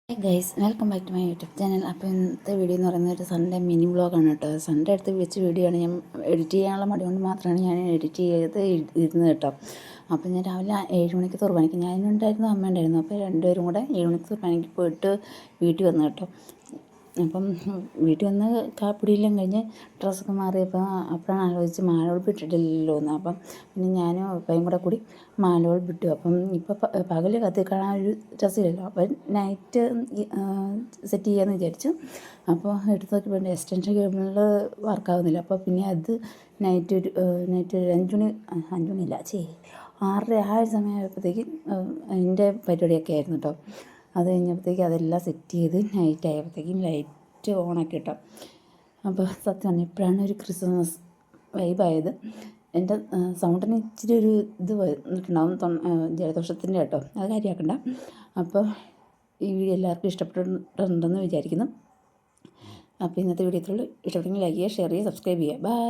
Guys welcome back to my YouTube channel. അപ്പോൾ ഇന്നത്തെ video എന്ന് പറയുന്നത് ഒരു സൺഡേ മിനി വ്ളോഗാണ് കേട്ടോ. സൺഡേ എടുത്ത് വെച്ച വീഡിയോ ആണ്. ഞാൻ എഡിറ്റ് ചെയ്യാനുള്ള മടി കൊണ്ട് മാത്രമാണ് ഞാൻ എഡിറ്റ് ചെയ്ത് ഇരുന്നത് കേട്ടോ. അപ്പോൾ ഞാൻ രാവിലെ 7 മണിക്ക് കുർബാനയ്ക്ക് ഞാനുണ്ടായിരുന്നു, അമ്മ ഉണ്ടായിരുന്നു. അപ്പോൾ രണ്ടുപേരും കൂടെ 7 മണിക്ക് കുർബാനയ്ക്ക് പോയിട്ട് വീട്ടിൽ വന്നു കേട്ടോ. അപ്പം വീട്ടിൽ വന്ന് കാപ്പിടിയെല്ലാം കഴിഞ്ഞ് ഡ്രസ്സൊക്കെ മാറിയപ്പോൾ അപ്പോഴാണ് ആലോചിച്ച് മാലവെളുപ്പ് ഇട്ടിട്ടില്ലല്ലോ എന്ന്. അപ്പം പിന്നെ ഞാനും ഉപ്പയും കൂടെ മാലവെളുപ്പ് ഇട്ടു. അപ്പം ഇപ്പോൾ പകൽ കത്തിക്കാണാൻ ഒരു രസമില്ലല്ലോ. അപ്പം നൈറ്റ് സെറ്റ് ചെയ്യാമെന്ന് വിചാരിച്ചു. അപ്പോൾ എടുത്ത് നോക്കിയപ്പോൾ എക്സ്റ്റൻഷൻ കേബിളിൽ വർക്കാവുന്നില്ല. അപ്പോൾ പിന്നെ അത് നൈറ്റ് ഒരു 5 മണിയില്ല 6:30 ആ ഒരു സമയമായപ്പോഴത്തേക്കും അതിൻ്റെ പരിപാടിയൊക്കെ ആയിരുന്നു കേട്ടോ. അത് കഴിഞ്ഞപ്പോഴത്തേക്കും അതെല്ലാം സെറ്റ് ചെയ്ത് നൈറ്റ് ആയപ്പോഴത്തേക്കും ലൈറ്റ് ഓണാക്കി കേട്ടോ. അപ്പോൾ സത്യം പറഞ്ഞാൽ ഇപ്പോഴാണ് ഒരു ക്രിസ്മസ് വൈബായത്. എൻ്റെ സൗണ്ടിന് ഇച്ചിരി ഒരു ഇത് വന്നിട്ടുണ്ടാവും, ജലദോഷത്തിൻ്റെ കേട്ടോ, അത് കാര്യമാക്കണ്ട. അപ്പോൾ ഈ വീഡിയോ എല്ലാവർക്കും ഇഷ്ടപ്പെട്ടിട്ടുണ്ടെന്ന് വിചാരിക്കുന്നു. അപ്പോൾ ഇന്നത്തെ വീഡിയോ ഇത്രയുള്ളൂ. ഇഷ്ടപ്പെട്ടെങ്കിൽ ലൈക്ക് ചെയ്യുക, ഷെയർ ചെയ്യുക, സബ്സ്ക്രൈബ് ചെയ്യുക. ബൈ.